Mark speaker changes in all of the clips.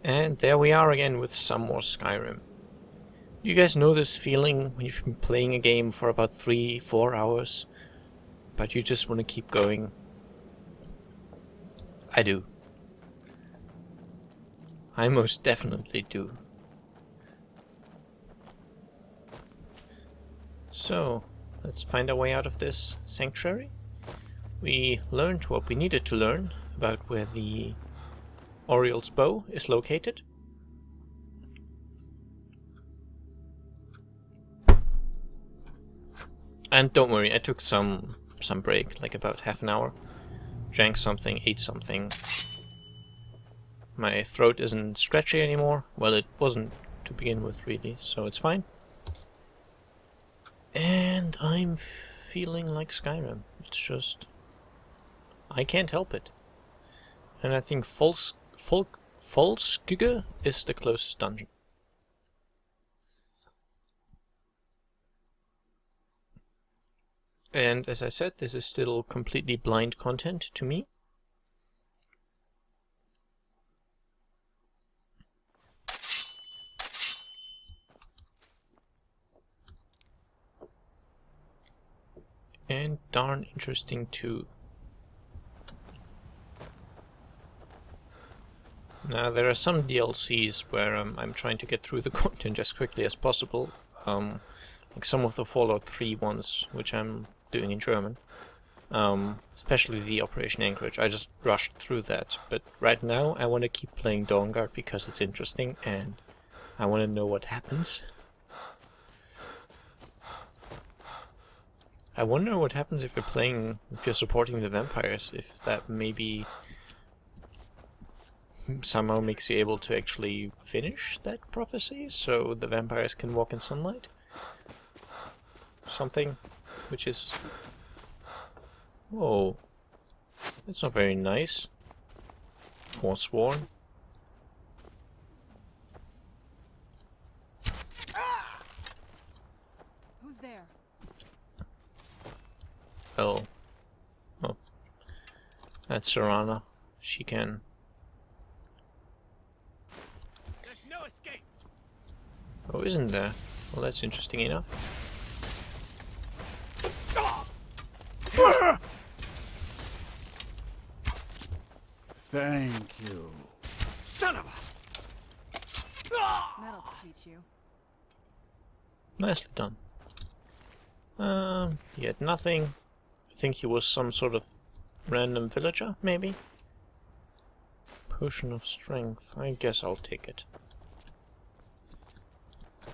Speaker 1: And there we are again with some more Skyrim. You guys know this feeling when you've been playing a game for about 3-4 hours, but you just want to keep going? I do. I most definitely do. So, let's find our way out of this sanctuary. We learned what we needed to learn about where the Auriel's bow is located. And don't worry, I took some break, like about half an hour. Drank something, ate something. My throat isn't scratchy anymore. Well, it wasn't to begin with, really, so it's fine. And I'm feeling like Skyrim. It's just... I can't help it. And I think Folskygge is the closest dungeon. And as I said, this is still completely blind content to me. And darn interesting too. Now there are some DLCs where I'm trying to get through the content as quickly as possible. Like some of the Fallout 3 ones, which I'm doing in German. Especially the Operation Anchorage. I just rushed through that. But right now I want to keep playing Dawnguard because it's interesting and I want to know what happens. I wonder what happens if you're supporting the vampires, if that maybe somehow makes you able to actually finish that prophecy, so the vampires can walk in sunlight. Something, which is... Whoa, that's not very nice. Forsworn.
Speaker 2: Who's there?
Speaker 1: Oh. Oh. That's Serana. She can...
Speaker 3: There's no escape.
Speaker 1: Oh, isn't there? Well, that's interesting enough.
Speaker 4: Thank you.
Speaker 3: Son of a...
Speaker 2: That'll teach you.
Speaker 1: Nicely done. He had nothing. I think he was some sort of random villager, maybe? Potion of Strength. I guess I'll take it.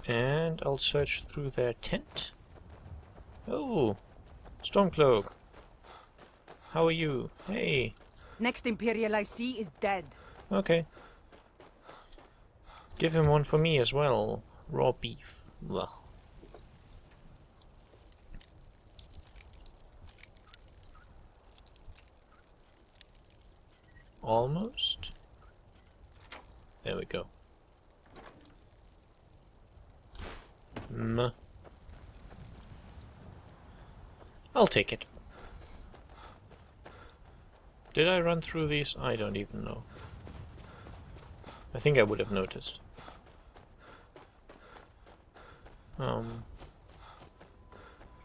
Speaker 1: And I'll search through their tent. Oh! Stormcloak! How are you? Hey!
Speaker 2: Next Imperial I see is dead.
Speaker 1: Okay. Give him one for me as well. Raw beef. Ugh. Almost. There we go. I'll take it. Did I run through these? I don't even know. I think I would have noticed.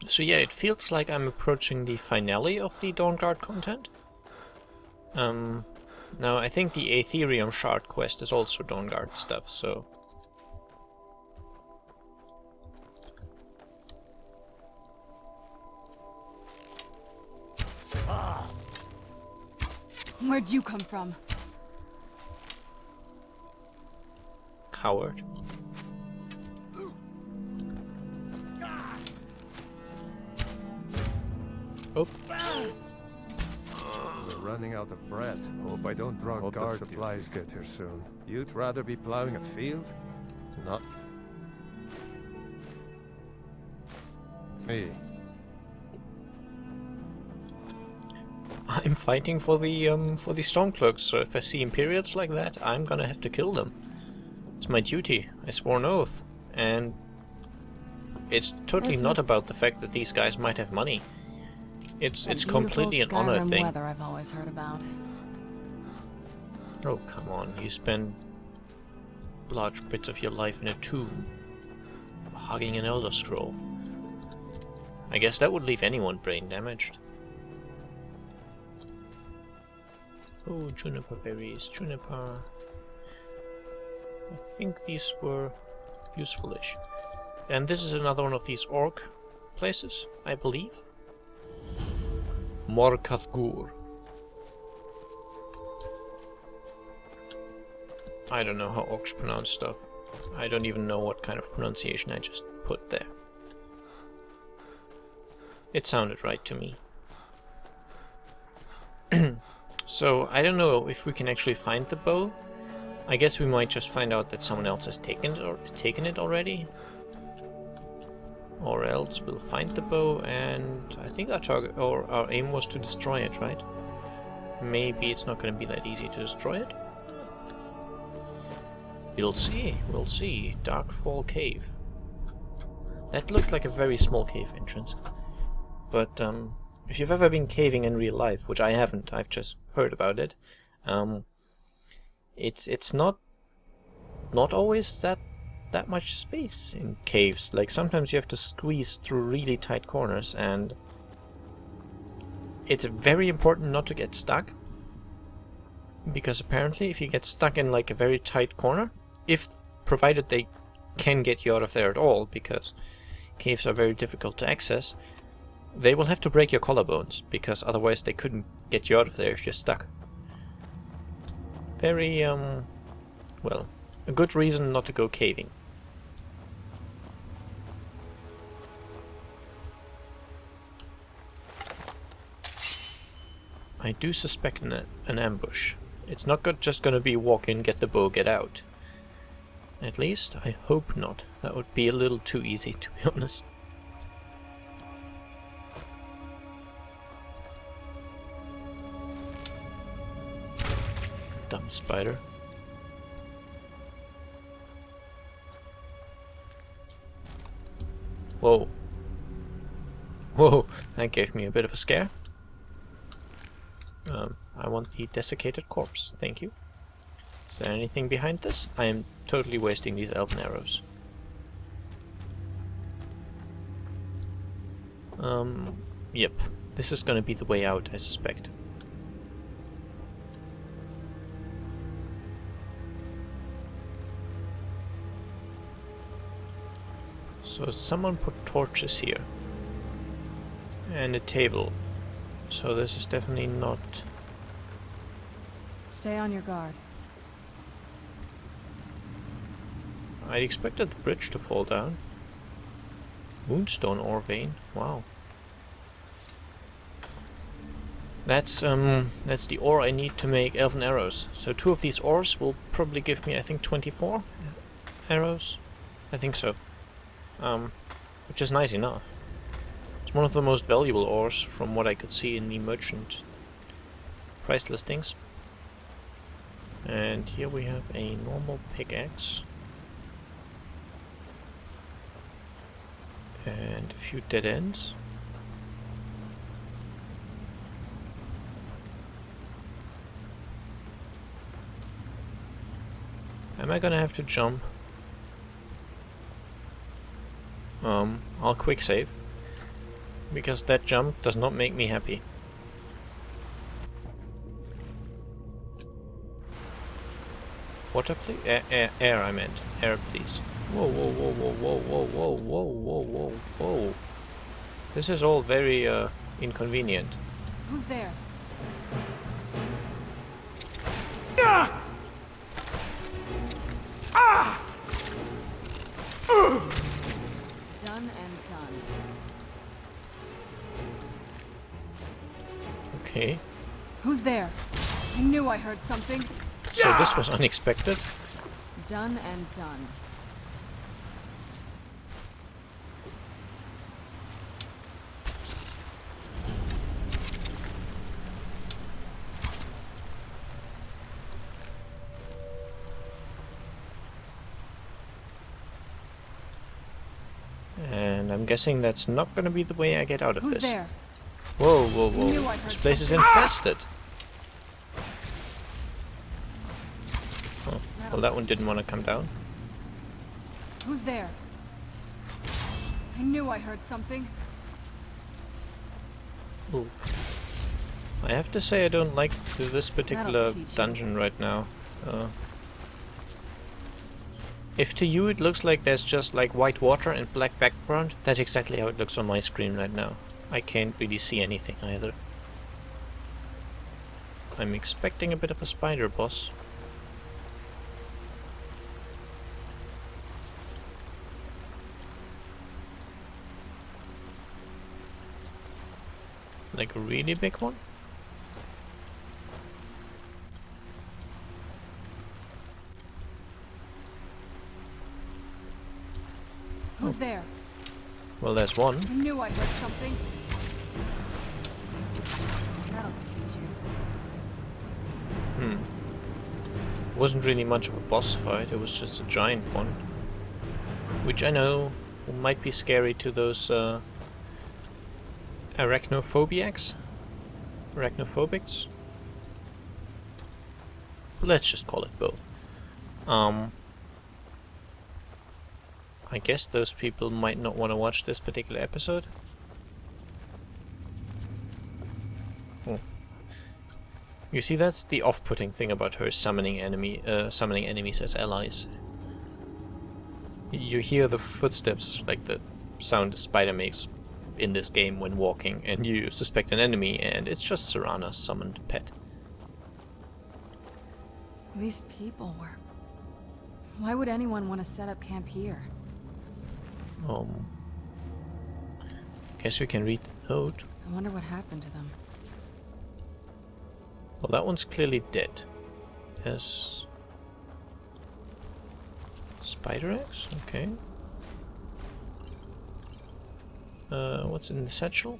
Speaker 1: So yeah, it feels like I'm approaching the finale of the Dawnguard content. Now I think the Aetherium Shard quest is also Dawnguard stuff, so...
Speaker 2: Where'd you come from?
Speaker 1: Coward. Oh.
Speaker 5: We're running out of bread. Hope I don't draw
Speaker 4: Hope the
Speaker 5: guard
Speaker 4: supplies
Speaker 5: duty.
Speaker 4: get here soon.
Speaker 5: You'd rather be plowing a field? Not me.
Speaker 1: I'm fighting for the Stormcloaks, so if I see Imperials like that, I'm gonna have to kill them. It's my duty. I swore an oath. And it's totally not about the fact that these guys might have money. It's completely an honor thing.
Speaker 2: Weather I've always heard about.
Speaker 1: Oh, come on. You spend large bits of your life in a tomb, hugging an Elder Scroll. I guess that would leave anyone brain damaged. Oh, juniper berries, juniper. I think these were useful-ish. And this is another one of these orc places, I believe. Morkathgur. I don't know how orcs pronounce stuff. I don't even know what kind of pronunciation I just put there. It sounded right to me. So, I don't know if we can actually find the bow. I guess we might just find out that someone else has taken it already. Or else we'll find the bow, and I think our target or our aim was to destroy it, right? Maybe it's not going to be that easy to destroy it. We'll see. We'll see. Darkfall Cave. That looked like a very small cave entrance. But if you've ever been caving in real life, which I haven't, I've just heard about it. It's not always that much space in caves. Like sometimes you have to squeeze through really tight corners, and it's very important not to get stuck. Because apparently if you get stuck in like a very tight corner, provided they can get you out of there at all, because caves are very difficult to access, they will have to break your collarbones, because otherwise they couldn't get you out of there if you're stuck. Very, well, a good reason not to go caving. I do suspect an ambush. It's not just gonna be walk in, get the bow, get out. At least, I hope not. That would be a little too easy, to be honest. Dumb spider. Whoa. Whoa, that gave me a bit of a scare. I want the desiccated corpse, thank you. Is there anything behind this? I am totally wasting these elven arrows. Yep. This is gonna be the way out, I suspect. So someone put torches here. And a table. So this is definitely not...
Speaker 2: Stay on your guard.
Speaker 1: I expected the bridge to fall down. Moonstone ore vein. Wow. That's the ore I need to make elven arrows. So 2 of these ores will probably give me, I think, 24 arrows. I think so. Which is nice enough. It's one of the most valuable ores from what I could see in the merchant price listings. And here we have a normal pickaxe. And a few dead ends. Am I gonna have to jump? I'll quick save. Because that jump does not make me happy. Water please? Air I meant. Air please. Whoa, whoa, whoa, whoa, whoa, whoa, whoa, whoa, whoa, whoa, whoa. This is all very, inconvenient.
Speaker 2: Who's there? Done and done.
Speaker 1: Okay.
Speaker 2: Who's there? I knew I heard something.
Speaker 1: So this was unexpected.
Speaker 2: Done and done.
Speaker 1: And I'm guessing that's not gonna be the way I get out of
Speaker 2: Who's
Speaker 1: this.
Speaker 2: there?
Speaker 1: Whoa, whoa,
Speaker 2: I knew
Speaker 1: whoa.
Speaker 2: I heard
Speaker 1: This place is
Speaker 2: something.
Speaker 1: infested. Oh,
Speaker 2: That'll
Speaker 1: Well, that one didn't want to come down.
Speaker 2: Who's there? I knew I heard something.
Speaker 1: Ooh. I have to say I don't like this particular
Speaker 2: That'll teach you.
Speaker 1: dungeon right now. If to you it looks like there's just like white water and black background, that's exactly how it looks on my screen right now. I can't really see anything either. I'm expecting a bit of a spider boss. Like a really big one?
Speaker 2: Who's there?
Speaker 1: Well, there's one.
Speaker 2: I knew I heard something. That'll teach you.
Speaker 1: Wasn't really much of a boss fight, it was just a giant one. Which I know might be scary to those arachnophobics? Arachnophobics? Let's just call it both. I guess those people might not want to watch this particular episode. Oh. You see, that's the off-putting thing about her summoning enemies as allies. You hear the footsteps, like the sound a spider makes in this game when walking, and you suspect an enemy, and it's just Serana's summoned pet.
Speaker 2: These people were... Why would anyone want to set up camp here?
Speaker 1: Guess we can read the note.
Speaker 2: I wonder what happened to them.
Speaker 1: Well, that one's clearly dead. Yes. Spider axe? Okay. What's in the satchel?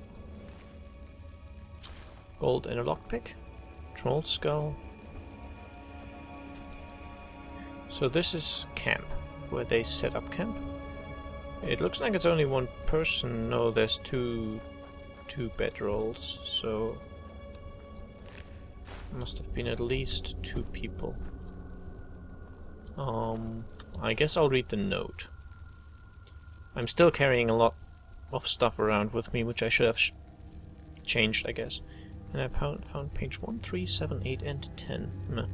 Speaker 1: Gold and a lockpick. Troll skull. So this is camp, where they set up camp. It looks like it's only one person. No, there's two bedrolls, so must have been at least 2 people. I guess I'll read the note. I'm still carrying a lot of stuff around with me, which I should have changed, I guess. And I found page 1, 3, 7, 8, and 10. Meh.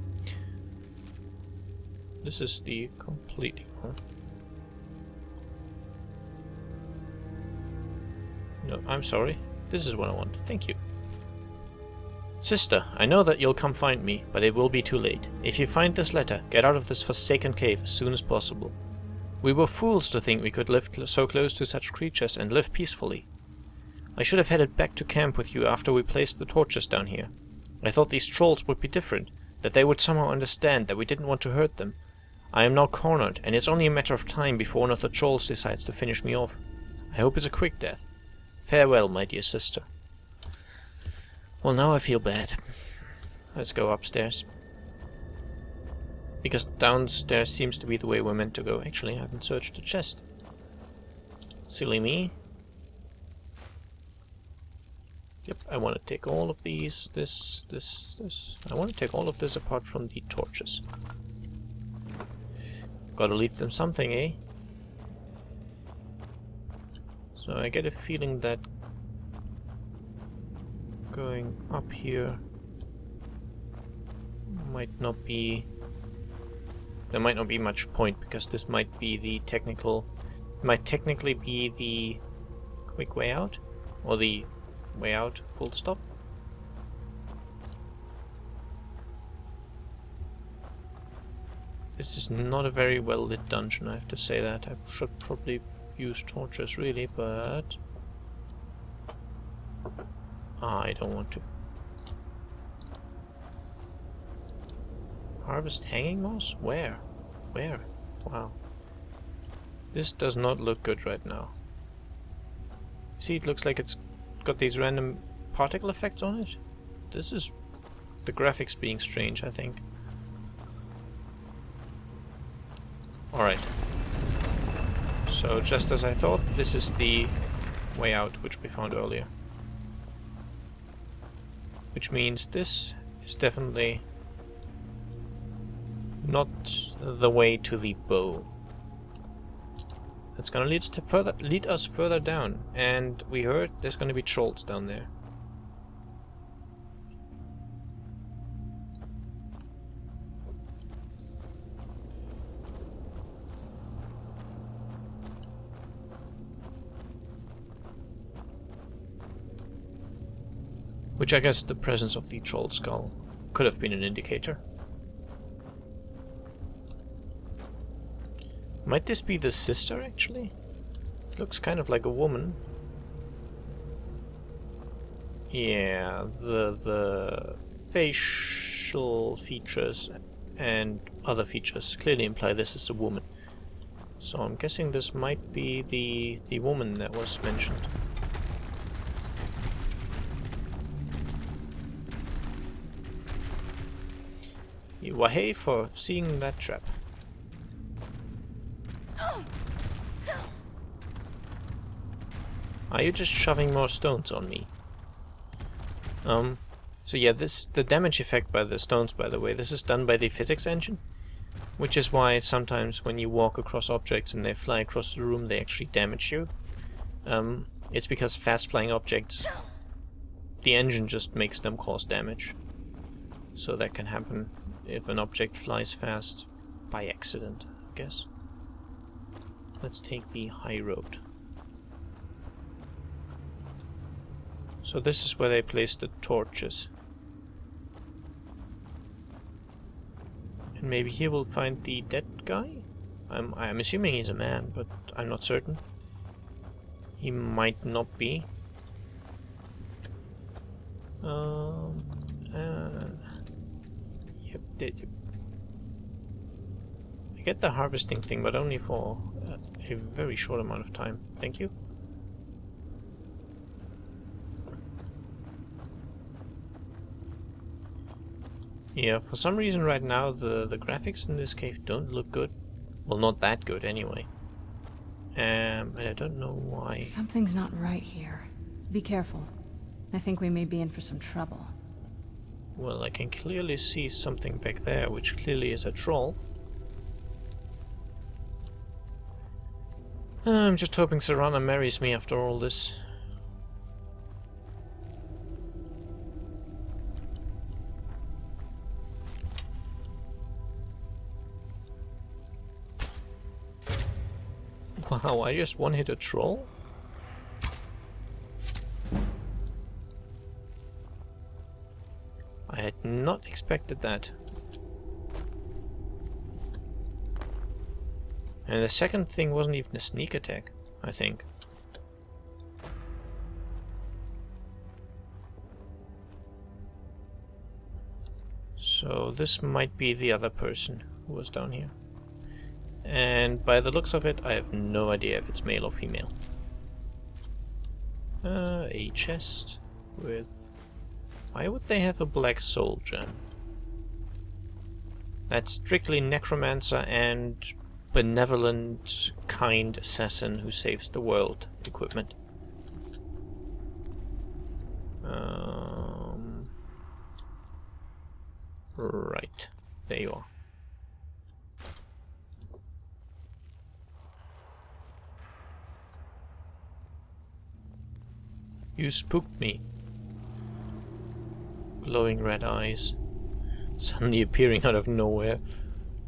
Speaker 1: This is the complete one. No, I'm sorry. This is what I want. Thank you. Sister, I know that you'll come find me, but it will be too late. If you find this letter, get out of this forsaken cave as soon as possible. We were fools to think we could live so close to such creatures and live peacefully. I should have headed back to camp with you after we placed the torches down here. I thought these trolls would be different, that they would somehow understand that we didn't want to hurt them. I am now cornered, and it's only a matter of time before one of the trolls decides to finish me off. I hope it's a quick death. Farewell, my dear sister. Well, now I feel bad. Let's go upstairs. Because downstairs seems to be the way we're meant to go. Actually, I haven't searched the chest. Silly me. Yep, I want to take all of these, this. I want to take all of this apart from the torches. Gotta leave them something, eh? So I get a feeling that going up here might not be... There might not be much point, because this might be the technical... Might technically be the quick way out? Or the way out full stop? This is not a very well lit dungeon, I have to say that. I should probably use torches really, but I don't want to. Harvest hanging moss? Where? Where? Wow. This does not look good right now. See, it looks like it's got these random particle effects on it. This is the graphics being strange, I think. Alright. So, just as I thought, this is the way out which we found earlier. Which means this is definitely not the way to the bow. That's gonna lead us further down, and we heard there's gonna be trolls down there. Which I guess the presence of the troll skull could have been an indicator. Might this be the sister, actually? Looks kind of like a woman. Yeah, the facial features and other features clearly imply this is a woman. So I'm guessing this might be the woman that was mentioned. Wahey for seeing that trap. Are you just shoving more stones on me? So yeah, the damage effect by the stones, by the way, this is done by the physics engine, which is why sometimes when you walk across objects and they fly across the room, they actually damage you. It's because fast-flying objects, the engine just makes them cause damage. So that can happen if an object flies fast by accident, I guess. Let's take the high road. So this is where they place the torches. And maybe here we'll find the dead guy? I'm assuming he's a man, but I'm not certain. He might not be. Yep, I get the harvesting thing, but only for a very short amount of time. Thank you. Yeah, for some reason right now the graphics in this cave don't look good. Well, not that good anyway. And I don't know why.
Speaker 2: Something's not right here. Be careful. I think we may be in for some trouble.
Speaker 1: Well, I can clearly see something back there, which clearly is a troll. I'm just hoping Serana marries me after all this. Wow, I just one-hit a troll? I had not expected that. And the second thing wasn't even a sneak attack, I think. So this might be the other person who was down here. And by the looks of it, I have no idea if it's male or female. A chest with... Why would they have a black soul gem? That's strictly necromancer and benevolent, kind assassin who saves the world equipment. Right. There you are. You spooked me. Glowing red eyes, suddenly appearing out of nowhere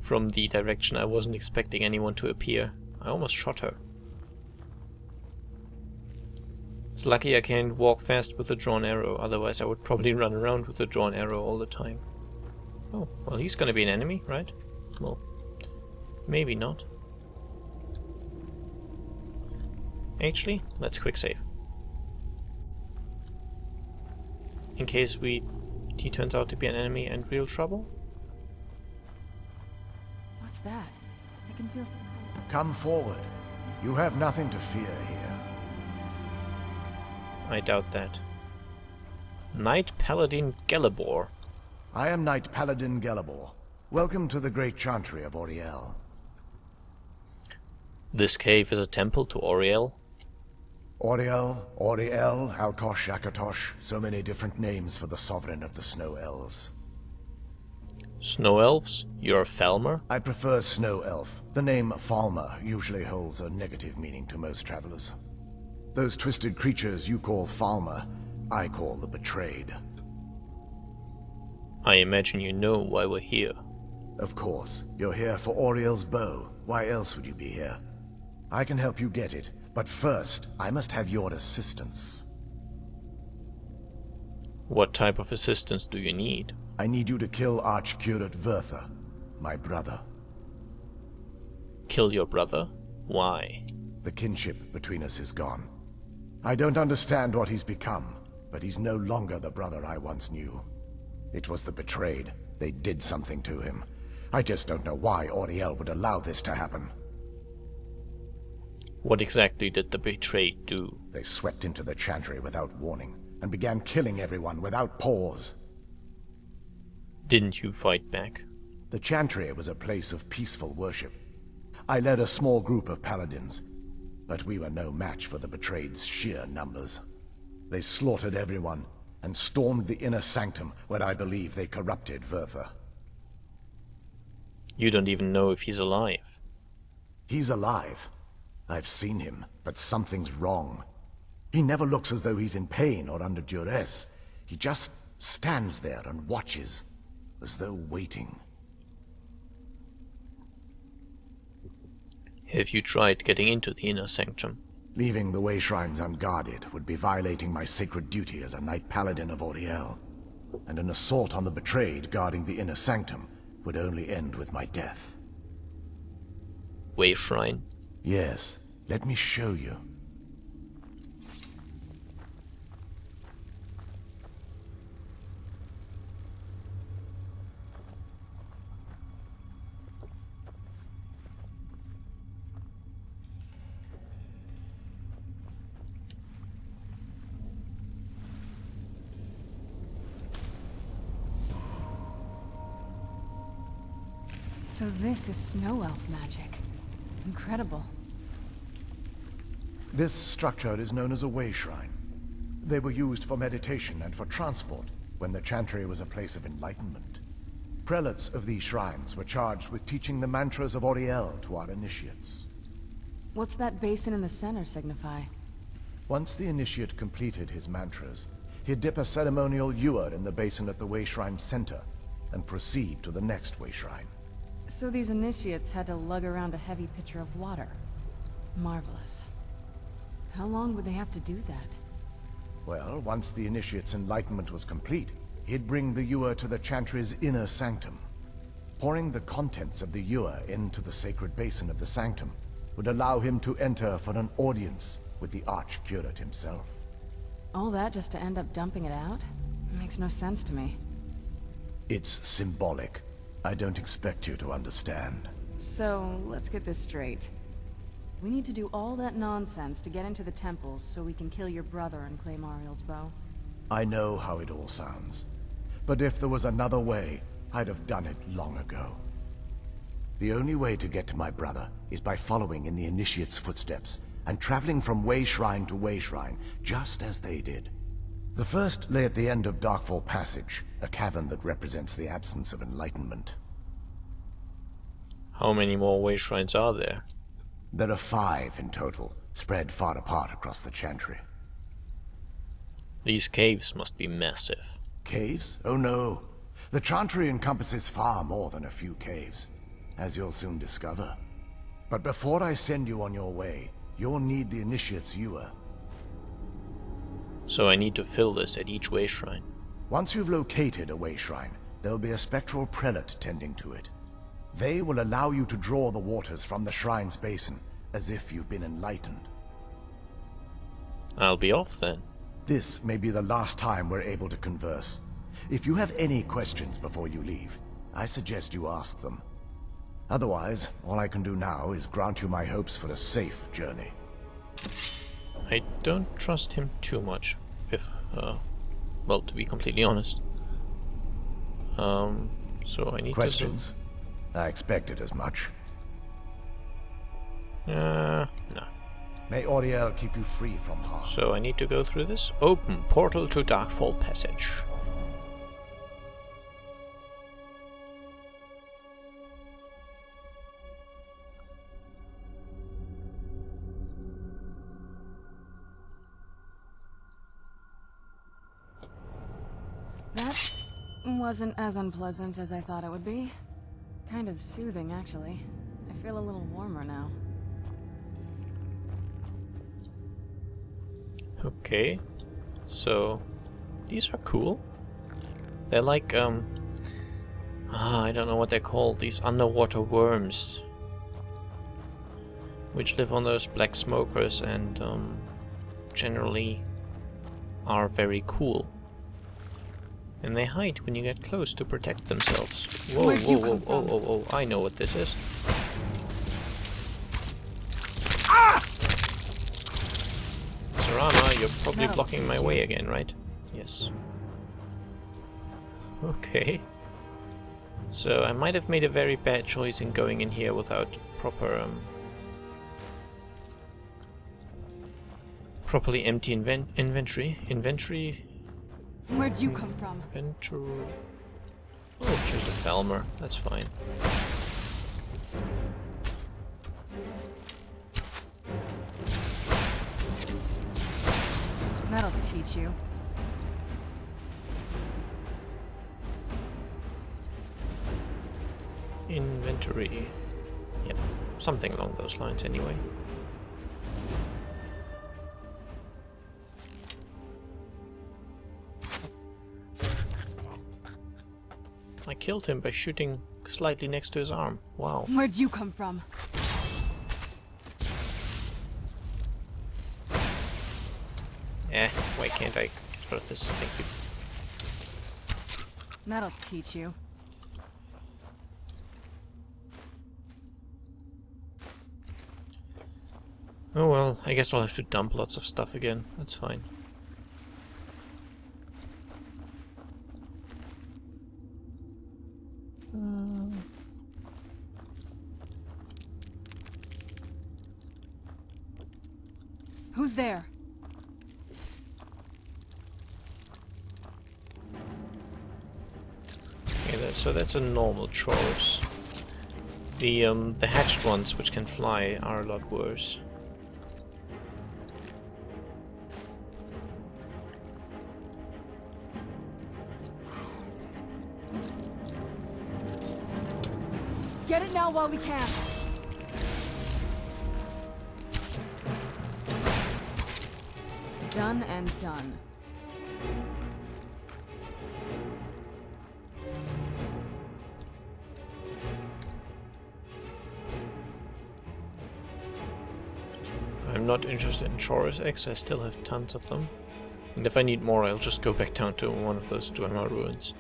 Speaker 1: from the direction I wasn't expecting anyone to appear. I almost shot her. It's lucky I can't walk fast with a drawn arrow, otherwise I would probably run around with a drawn arrow all the time. Oh, well, he's gonna be an enemy, right? Well, maybe not. Actually, let's quick save. In case he turns out to be an enemy and real trouble.
Speaker 2: What's that? I can feel some...
Speaker 4: Come forward. You have nothing to fear here.
Speaker 1: I doubt that. Knight Paladin Gelibor.
Speaker 4: I am Knight Paladin Gelibor. Welcome to the great chantry of Auriel.
Speaker 1: This cave is a temple to Auriel.
Speaker 4: Auriel, Auriel, Alkosh, Akatosh, so many different names for the sovereign of the Snow Elves.
Speaker 1: Snow elves? You're a Falmer?
Speaker 4: I prefer Snow Elf. The name Falmer usually holds a negative meaning to most travelers. Those twisted creatures you call Falmer, I call the Betrayed.
Speaker 1: I imagine you know why we're here.
Speaker 4: Of course. You're here for Auriel's bow. Why else would you be here? I can help you get it, but first, I must have your assistance.
Speaker 1: What type of assistance do you need?
Speaker 4: I need you to kill Archcurate Vertha, my brother.
Speaker 1: Kill your brother? Why?
Speaker 4: The kinship between us is gone. I don't understand what he's become, but he's no longer the brother I once knew. It was the Betrayed. They did something to him. I just don't know why Auriel would allow this to happen.
Speaker 1: What exactly did the Betrayed do?
Speaker 4: They swept into the Chantry without warning, and began killing everyone without pause.
Speaker 1: Didn't you fight back?
Speaker 4: The Chantry was a place of peaceful worship. I led a small group of paladins, but we were no match for the Betrayed's sheer numbers. They slaughtered everyone, and stormed the inner sanctum where I believe they corrupted Vertha.
Speaker 1: You don't even know if he's alive.
Speaker 4: He's alive. I've seen him, but something's wrong. He never looks as though he's in pain or under duress. He just stands there and watches, as though waiting.
Speaker 1: Have you tried getting into the inner sanctum?
Speaker 4: Leaving the way shrines unguarded would be violating my sacred duty as a knight paladin of Auriel. And an assault on the Betrayed guarding the inner sanctum would only end with my death.
Speaker 1: Way shrine?
Speaker 4: Yes, let me show you.
Speaker 2: So this is snow elf magic. Incredible.
Speaker 4: This structure is known as a way shrine. They were used for meditation and for transport when the Chantry was a place of enlightenment. Prelates of these shrines were charged with teaching the mantras of Auriel to our initiates.
Speaker 2: What's that basin in the center signify?
Speaker 4: Once the initiate completed his mantras, he'd dip a ceremonial ewer in the basin at the way shrine's center and proceed to the next way shrine.
Speaker 2: So these initiates had to lug around a heavy pitcher of water. Marvelous. How long would they have to do that?
Speaker 4: Well, once the initiate's enlightenment was complete, he'd bring the ewer to the Chantry's inner sanctum. Pouring the contents of the ewer into the sacred basin of the sanctum would allow him to enter for an audience with the Archcurate himself.
Speaker 2: All that just to end up dumping it out? It makes no sense to me.
Speaker 4: It's symbolic. I don't expect you to understand.
Speaker 2: So, let's get this straight. We need to do all that nonsense to get into the temples so we can kill your brother and claim Auriel's bow.
Speaker 4: I know how it all sounds. But if there was another way, I'd have done it long ago. The only way to get to my brother is by following in the initiate's footsteps and traveling from way shrine to way shrine, just as they did. The first lay at the end of Darkfall Passage, a cavern that represents the absence of enlightenment.
Speaker 1: How many more way shrines are there?
Speaker 4: There are 5 in total, spread far apart across the Chantry.
Speaker 1: These caves must be massive.
Speaker 4: Caves? Oh no. The Chantry encompasses far more than a few caves, as you'll soon discover. But before I send you on your way, you'll need the initiate's ewer.
Speaker 1: So I need to fill this at each way shrine.
Speaker 4: Once you've located a way shrine, there'll be a spectral prelate tending to it. They will allow you to draw the waters from the shrine's basin, as if you've been enlightened.
Speaker 1: I'll be off then.
Speaker 4: This may be the last time we're able to converse. If you have any questions before you leave, I suggest you ask them. Otherwise, all I can do now is grant you my hopes for a safe journey.
Speaker 1: I don't trust him too much, if, well, to be completely honest. So I need
Speaker 4: Questions? I expected as much.
Speaker 1: no.
Speaker 4: May Auriel keep you free from harm.
Speaker 1: So I need to go through this open portal to Darkfall Passage.
Speaker 2: room wasn't as unpleasant as I thought it would be. Kind of soothing, actually. I feel a little warmer now.
Speaker 1: Okay. So, these are cool. They're like, I don't know what they're called. These underwater worms. Which live on those black smokers and, generally are very cool. And they hide when you get close to protect themselves. Whoa,
Speaker 2: Where'd you
Speaker 1: whoa,
Speaker 2: come
Speaker 1: whoa,
Speaker 2: from?
Speaker 1: oh, oh, oh, I know what this is. Serana, you're probably
Speaker 2: That'll
Speaker 1: blocking
Speaker 2: teach
Speaker 1: my
Speaker 2: you.
Speaker 1: way again, right? Yes. Okay. So I might have made a very bad choice in going in here without properly empty inventory.
Speaker 2: Where'd you come from?
Speaker 1: Inventory. Oh, just a Falmer. That's fine.
Speaker 2: That'll teach you.
Speaker 1: Inventory. Yep. Something along those lines anyway. I killed him by shooting slightly next to his arm. Wow.
Speaker 2: Where'd you come from?
Speaker 1: Why can't I get rid of this? Thank you.
Speaker 2: That'll teach you.
Speaker 1: Oh well, I guess I'll have to dump lots of stuff again. That's fine.
Speaker 2: Who's there?
Speaker 1: Okay, so that's a normal Chorus. The hatched ones, which can fly, are a lot worse.
Speaker 2: Get it now while we can. Done and done.
Speaker 1: I'm not interested in Chorus X, I still have tons of them. And if I need more, I'll just go back down to one of those Dwemer ruins.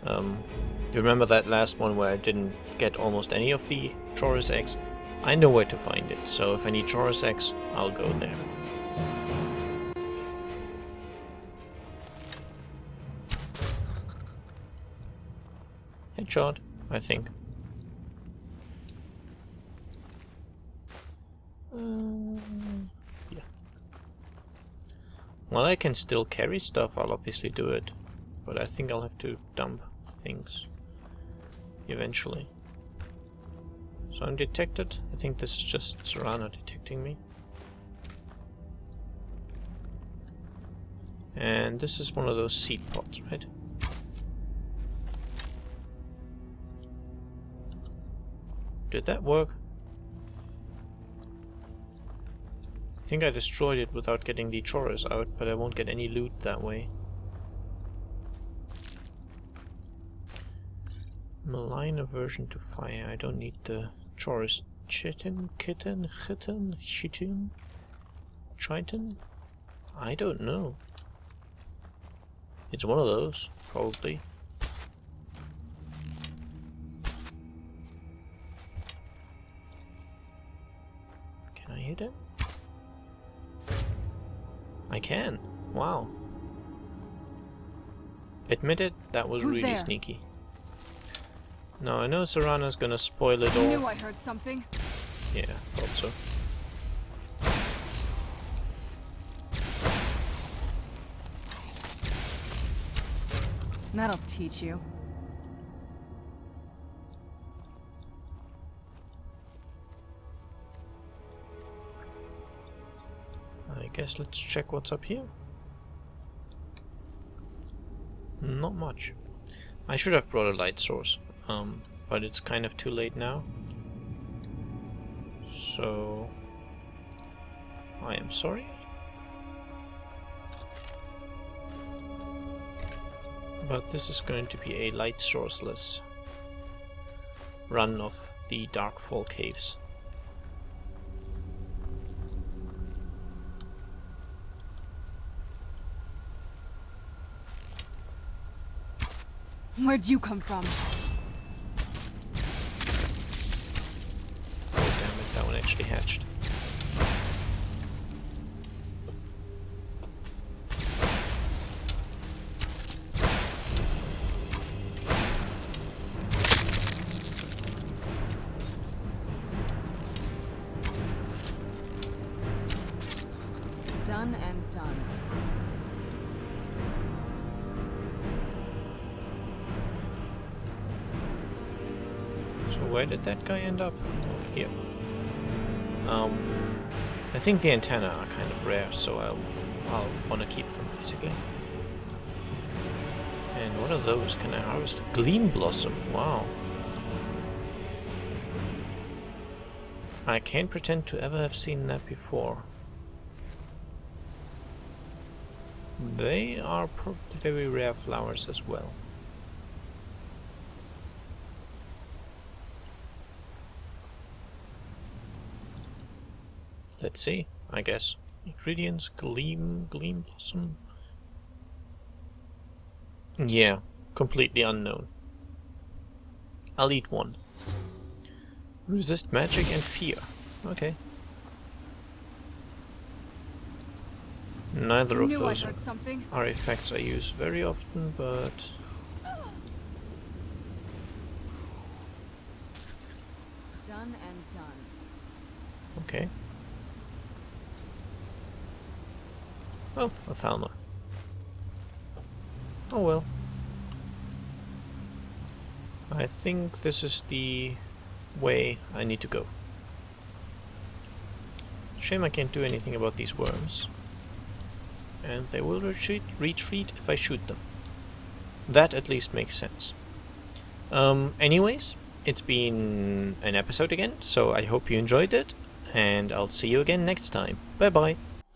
Speaker 1: You remember that last one where I didn't get almost any of the Chorus X? I know where to find it, so if I need Chorus X, I'll go there. Headshot, I think. Yeah. Well, I can still carry stuff, I'll obviously do it. But I think I'll have to dump things. Eventually. So I'm detected. I think this is just Serana detecting me. And this is one of those seed pods, right? Did that work? I think I destroyed it without getting the Chorus out, but I won't get any loot that way. Malign aversion to fire. I don't need the Chorus. Chitin? Triton? I don't know. It's one of those, probably. Can I hit him? I can. Wow. Admit it, that was
Speaker 2: Who's
Speaker 1: really
Speaker 2: there?
Speaker 1: sneaky. No, I know Serana's gonna spoil it
Speaker 2: I
Speaker 1: all.
Speaker 2: knew I heard something.
Speaker 1: Yeah, thought so.
Speaker 2: That'll teach you.
Speaker 1: I guess let's check what's up here. Not much. I should have brought a light source, but it's kind of too late now. So I am sorry. But this is going to be a light sourceless run of the Darkfall Caves.
Speaker 2: Where'd you come from?
Speaker 1: Oh damn it, that one actually hatched.
Speaker 2: Done and done.
Speaker 1: So where did that guy end up? Oh, here. I think the antennae are kind of rare, so I'll want to keep them basically. And what are those? Can I harvest? Gleam Blossom. Wow. I can't pretend to ever have seen that before. They are probably very rare flowers as well. Let's see, I guess. Ingredients, Gleam Blossom. Yeah, completely unknown. I'll eat one. Resist magic and fear. Okay. Neither of
Speaker 2: Knew I
Speaker 1: those
Speaker 2: heard something.
Speaker 1: are effects I use very often, but...
Speaker 2: Done and done.
Speaker 1: okay. Oh, a Thalma. Oh well. I think this is the way I need to go. Shame I can't do anything about these worms. And they will retreat if I shoot them. That at least makes sense. Anyways, it's been an episode again, so I hope you enjoyed it, and I'll see you again next time. Bye bye.